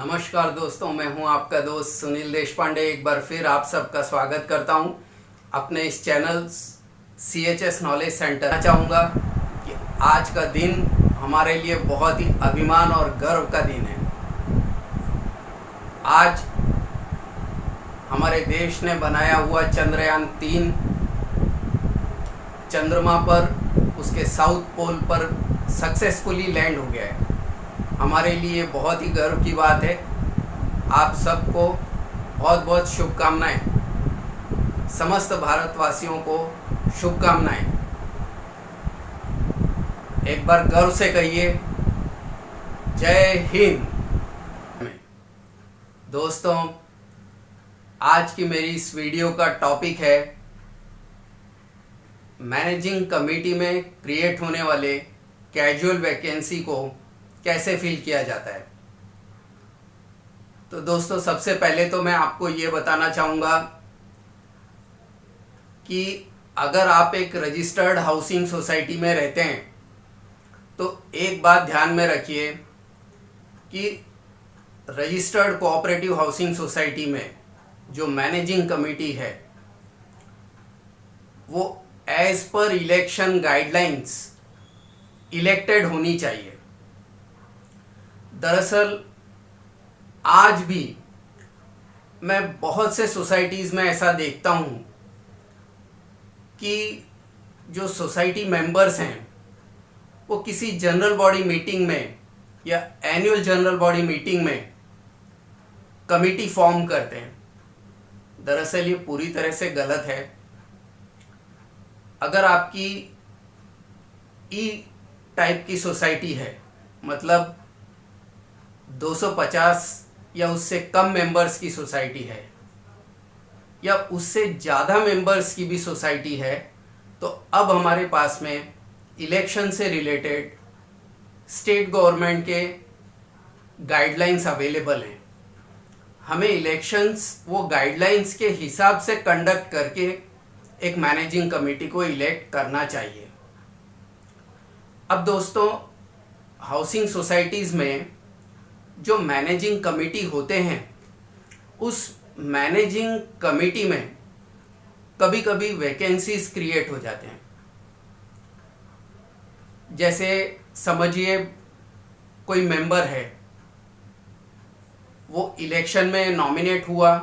नमस्कार दोस्तों, मैं हूं आपका दोस्त सुनील देशपांडे। एक बार फिर आप सबका स्वागत करता हूं अपने इस चैनल CHS नॉलेज सेंटर। मैं चाहूँगा कि आज का दिन हमारे लिए बहुत ही अभिमान और गर्व का दिन है। आज हमारे देश ने बनाया हुआ चंद्रयान-3 चंद्रमा पर उसके साउथ पोल पर सक्सेसफुली लैंड हो गया है। हमारे लिए बहुत ही गर्व की बात है। आप सबको बहुत बहुत शुभकामनाएं, समस्त भारतवासियों को शुभकामनाएं। एक बार गर्व से कहिए जय हिंद। दोस्तों, आज की मेरी इस वीडियो का टॉपिक है मैनेजिंग कमेटी में क्रिएट होने वाले कैजुअल वैकेंसी को कैसे फिल किया जाता है। तो दोस्तों, सबसे पहले तो मैं आपको ये बताना चाहूँगा कि अगर आप एक रजिस्टर्ड हाउसिंग सोसाइटी में रहते हैं तो एक बात ध्यान में रखिए कि रजिस्टर्ड कोऑपरेटिव हाउसिंग सोसाइटी में जो मैनेजिंग कमेटी है वो as per election guidelines elected होनी चाहिए। दरअसल आज भी मैं बहुत से सोसाइटीज़ में ऐसा देखता हूँ कि जो सोसाइटी मेंबर्स हैं वो किसी जनरल बॉडी मीटिंग में या एनुअल जनरल बॉडी मीटिंग में कमेटी फॉर्म करते हैं। दरअसल ये पूरी तरह से गलत है। अगर आपकी ई टाइप की सोसाइटी है, मतलब 250 या उससे कम मेंबर्स की सोसाइटी है या उससे ज़्यादा मेंबर्स की भी सोसाइटी है, तो अब हमारे पास में इलेक्शन से रिलेटेड स्टेट गवर्नमेंट के गाइडलाइंस अवेलेबल हैं। हमें इलेक्शंस वो गाइडलाइंस के हिसाब से कंडक्ट करके एक मैनेजिंग कमेटी को इलेक्ट करना चाहिए। अब दोस्तों, हाउसिंग सोसाइटीज़ में जो मैनेजिंग कमेटी होते हैं उस मैनेजिंग कमेटी में कभी कभी वैकेंसीज क्रिएट हो जाते हैं। जैसे समझिए कोई मेंबर है, वो इलेक्शन में नॉमिनेट हुआ,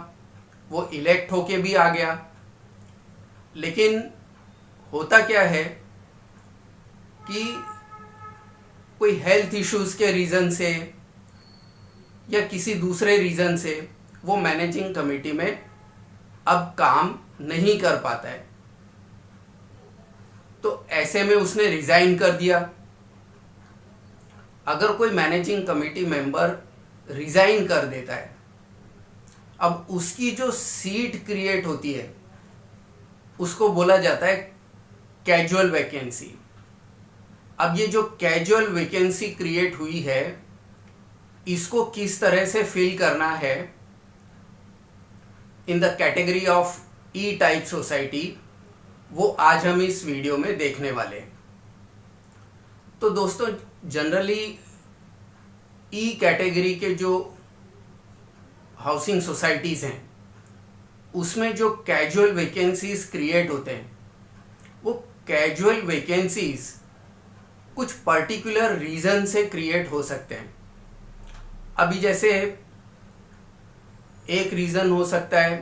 वो इलेक्ट होके भी आ गया, लेकिन होता क्या है कि कोई हेल्थ इश्यूज के रीज़न से या किसी दूसरे रीज़न से वो मैनेजिंग कमेटी में अब काम नहीं कर पाता है। तो ऐसे में उसने रिज़ाइन कर दिया। अगर कोई मैनेजिंग कमेटी मेंबर रिज़ाइन कर देता है, अब उसकी जो सीट क्रिएट होती है उसको बोला जाता है कैजुअल वैकेंसी। अब ये जो कैजुअल वैकेंसी क्रिएट हुई है, इसको किस तरह से फिल करना है in the category of E type society, वो आज हम इस वीडियो में देखने वाले हैं। तो दोस्तों, जनरली ई कैटेगरी के जो हाउसिंग सोसाइटीज़ हैं उसमें जो कैजुअल वैकेंसीज क्रिएट होते हैं वो कैजुअल वैकेंसीज कुछ पर्टिकुलर रीज़न से क्रिएट हो सकते हैं। अभी जैसे एक रीज़न हो सकता है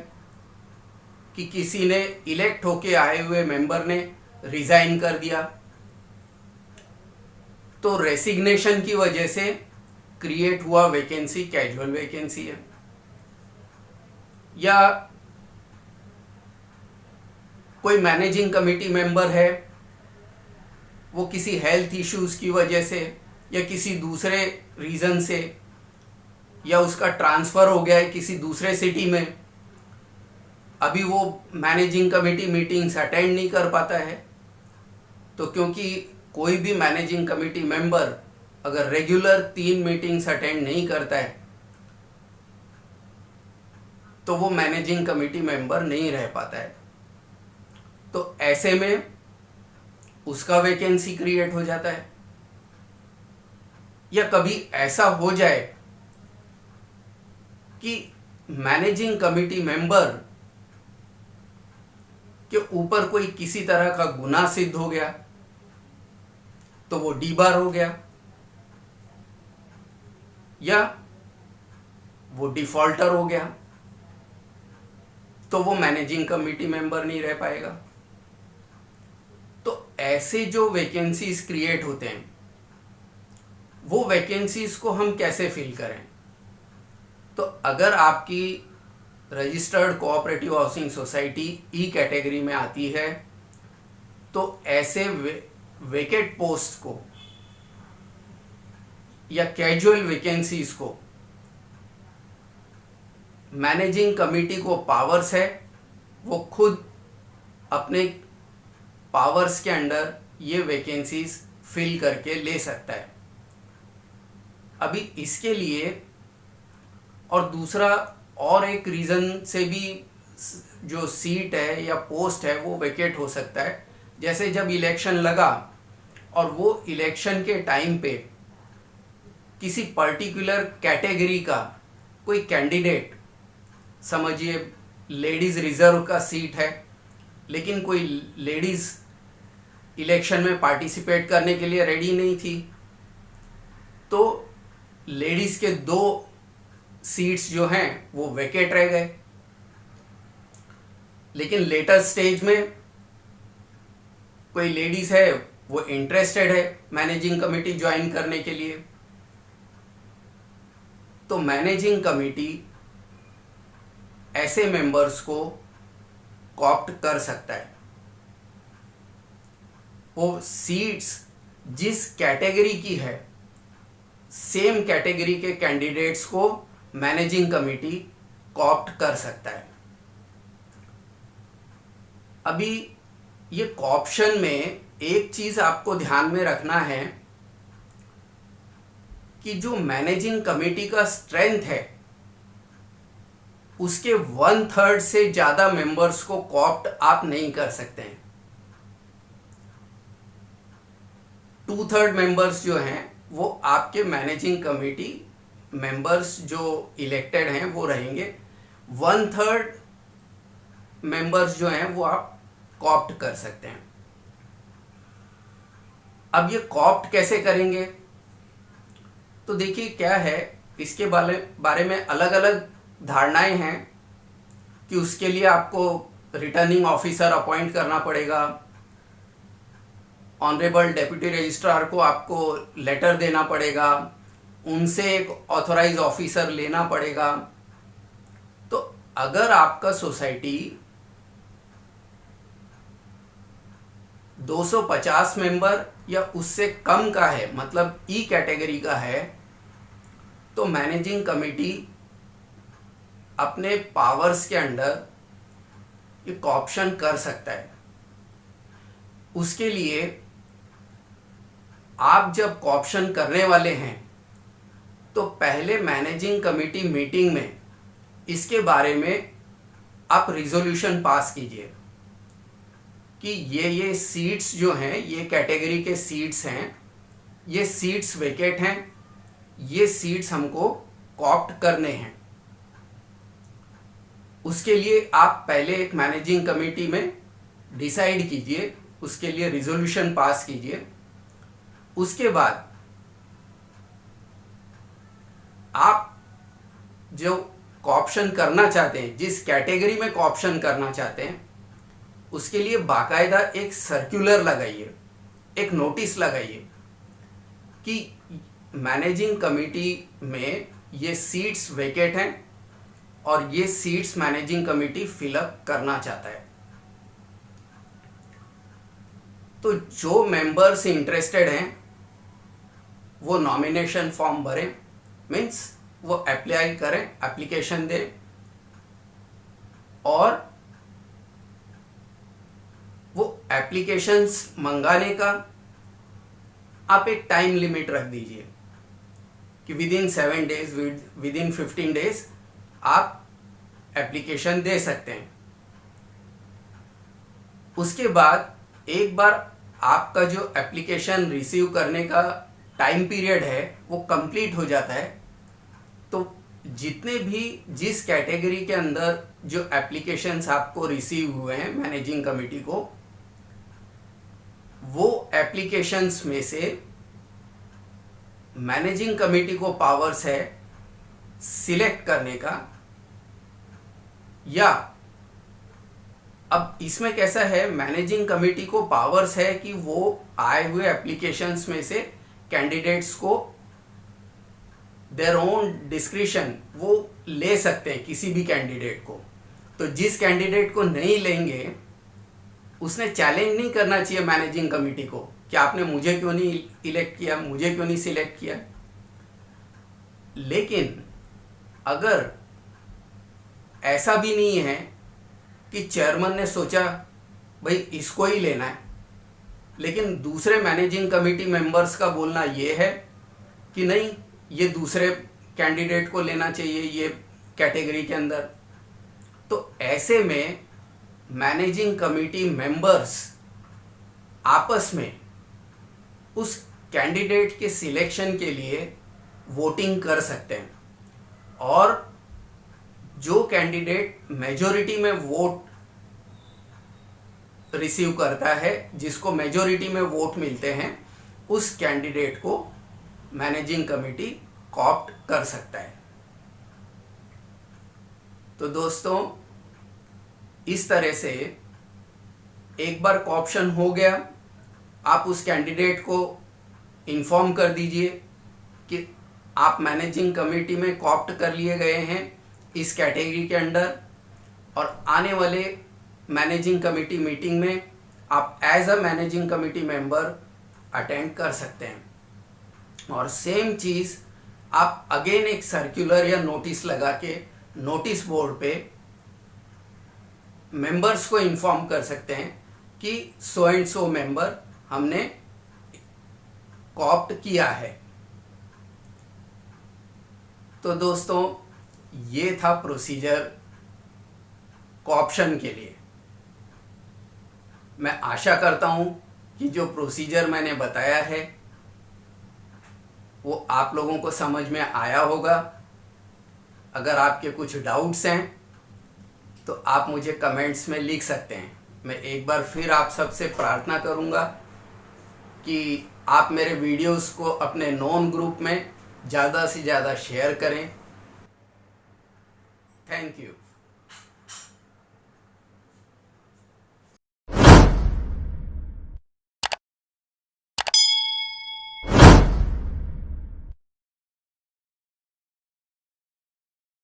कि किसी ने इलेक्ट होके आए हुए मेंबर ने रिज़ाइन कर दिया, तो रेसिग्नेशन की वजह से क्रिएट हुआ वैकेंसी कैजुअल वैकेंसी है। या कोई मैनेजिंग कमेटी मेंबर है, वो किसी हेल्थ इश्यूज़ की वजह से या किसी दूसरे रीज़न से, या उसका ट्रांसफ़र हो गया है किसी दूसरे सिटी में, अभी वो मैनेजिंग कमेटी मीटिंग्स अटेंड नहीं कर पाता है। तो क्योंकि कोई भी मैनेजिंग कमेटी मेंबर अगर रेगुलर 3 मीटिंग्स अटेंड नहीं करता है तो वो मैनेजिंग कमेटी मेंबर नहीं रह पाता है। तो ऐसे में उसका वैकेंसी क्रिएट हो जाता है। या कभी ऐसा हो जाए कि मैनेजिंग कमेटी मेंबर के ऊपर कोई किसी तरह का गुनाह सिद्ध हो गया तो वो डीबार हो गया, या वो डिफॉल्टर हो गया तो वो मैनेजिंग कमेटी मेंबर नहीं रह पाएगा। तो ऐसे जो वैकेंसीज क्रिएट होते हैं वो वैकेंसीज को हम कैसे फिल करें? तो अगर आपकी रजिस्टर्ड कोऑपरेटिव हाउसिंग सोसाइटी ई कैटेगरी में आती है तो ऐसे वेकेट पोस्ट को या कैजुअल वैकेंसीज को मैनेजिंग कमेटी को पावर्स है, वो खुद अपने पावर्स के अंडर ये वैकेंसीज फिल करके ले सकता है। अभी इसके लिए और दूसरा और एक रीज़न से भी जो सीट है या पोस्ट है वो वेकेट हो सकता है। जैसे जब इलेक्शन लगा और वो इलेक्शन के टाइम पे किसी पर्टिकुलर कैटेगरी का कोई कैंडिडेट, समझिए लेडीज़ रिजर्व का सीट है, लेकिन कोई लेडीज़ इलेक्शन में पार्टिसिपेट करने के लिए रेडी नहीं थी, तो लेडीज़ के 2 सीट्स जो हैं वो वेकेट रह गए। लेकिन लेटर स्टेज में कोई लेडीज़ है वो इंटरेस्टेड है मैनेजिंग कमेटी ज्वाइन करने के लिए, तो मैनेजिंग कमेटी ऐसे मेंबर्स को कॉप्ट कर सकता है। वो सीट्स जिस कैटेगरी की है सेम कैटेगरी के कैंडिडेट्स को मैनेजिंग कमेटी कॉप्ट कर सकता है। अभी ये कॉप्शन में एक चीज आपको ध्यान में रखना है कि जो मैनेजिंग कमेटी का स्ट्रेंथ है उसके 1/3 से ज्यादा मेंबर्स को कॉप्ट आप नहीं कर सकते हैं। 2/3 मेंबर्स जो हैं वो आपके मैनेजिंग कमेटी मेंबर्स जो इलेक्टेड हैं वो रहेंगे। 1/3 मेंबर्स जो हैं वो आप कॉप्ट कर सकते हैं। अब ये कॉप्ट कैसे करेंगे? तो देखिए क्या है, इसके बारे में अलग अलग धारणाएं हैं कि उसके लिए आपको रिटर्निंग ऑफिसर अपॉइंट करना पड़ेगा, ऑनरेबल डेप्यूटी रजिस्ट्रार को आपको लेटर देना पड़ेगा, उनसे एक ऑथराइज ऑफिसर लेना पड़ेगा। तो अगर आपका सोसाइटी 250 मेंबर या उससे कम का है, मतलब ई कैटेगरी का है, तो मैनेजिंग कमेटी अपने पावर्स के अंडर एक ऑप्शन कर सकता है। उसके लिए आप जब ऑप्शन करने वाले हैं तो पहले मैनेजिंग कमेटी मीटिंग में इसके बारे में आप रिजोल्यूशन पास कीजिए कि ये सीट्स जो हैं, ये कैटेगरी के सीट्स हैं, ये सीट्स वेकेट हैं, ये सीट्स हमको कॉप्ट करने हैं। उसके लिए आप पहले एक मैनेजिंग कमेटी में डिसाइड कीजिए, उसके लिए रिजोल्यूशन पास कीजिए। उसके बाद आप जो कॉप्शन करना चाहते हैं, जिस कैटेगरी में कॉप्शन करना चाहते हैं, उसके लिए बाकायदा एक सर्कुलर लगाइए, एक नोटिस लगाइए कि मैनेजिंग कमेटी में ये सीट्स वेकेट हैं और ये सीट्स मैनेजिंग कमेटी फिलअप करना चाहता है। तो जो मेंबर्स इंटरेस्टेड हैं वो नॉमिनेशन फॉर्म भरें, मीन्स वो अप्लाई करें, एप्लीकेशन दें, और वो एप्लीकेशंस मंगाने का आप एक टाइम लिमिट रख दीजिए कि विदिन 7 डेज, विदिन 15 डेज आप एप्लीकेशन दे सकते हैं। उसके बाद एक बार आपका जो एप्लीकेशन रिसीव करने का टाइम पीरियड है वो कंप्लीट हो जाता है, तो जितने भी जिस कैटेगरी के अंदर जो एप्लीकेशंस आपको रिसीव हुए हैं मैनेजिंग कमिटी को, वो एप्लीकेशंस में से मैनेजिंग कमिटी को पावर्स है सिलेक्ट करने का, या अब इसमें कैसा है, मैनेजिंग कमिटी को पावर्स है कि वो आए हुए एप्लीकेशंस में से कैंडिडेट्स को देयर ओन डिस्क्रिशन वो ले सकते हैं किसी भी कैंडिडेट को। तो जिस कैंडिडेट को नहीं लेंगे उसने चैलेंज नहीं करना चाहिए मैनेजिंग कमिटी को कि आपने मुझे क्यों नहीं इलेक्ट किया, मुझे क्यों नहीं सिलेक्ट किया। लेकिन अगर ऐसा भी नहीं है कि चेयरमैन ने सोचा भाई इसको ही लेना है, लेकिन दूसरे मैनेजिंग कमिटी मेंबर्स का बोलना ये है कि नहीं ये दूसरे कैंडिडेट को लेना चाहिए ये कैटेगरी के अंदर, तो ऐसे में मैनेजिंग कमिटी मेंबर्स आपस में उस कैंडिडेट के सिलेक्शन के लिए वोटिंग कर सकते हैं, और जो कैंडिडेट मेजॉरिटी में वोट रिसीव करता है, जिसको मेजॉरिटी में वोट मिलते हैं, उस कैंडिडेट को मैनेजिंग कमिटी कॉप्ट कर सकता है। तो दोस्तों इस तरह से एक बार कॉप्शन हो गया, आप उस कैंडिडेट को इन्फॉर्म कर दीजिए कि आप मैनेजिंग कमिटी में कॉप्ट कर लिए गए हैं इस कैटेगरी के अंडर, और आने वाले मैनेजिंग कमिटी मीटिंग में आप as a managing committee member attend कर सकते हैं। और सेम चीज़ आप अगेन एक सर्कुलर या नोटिस लगा के नोटिस बोर्ड पे मेंबर्स को इन्फॉर्म कर सकते हैं कि सो एंड सो मेंबर हमने कॉप्ट किया है। तो दोस्तों ये था प्रोसीजर कॉप्शन के लिए। मैं आशा करता हूं कि जो प्रोसीजर मैंने बताया है वो आप लोगों को समझ में आया होगा। अगर आपके कुछ डाउट्स हैं तो आप मुझे कमेंट्स में लिख सकते हैं। मैं एक बार फिर आप सबसे प्रार्थना करूंगा कि आप मेरे वीडियोस को अपने नॉन ग्रुप में ज़्यादा से ज़्यादा शेयर करें। Thank you.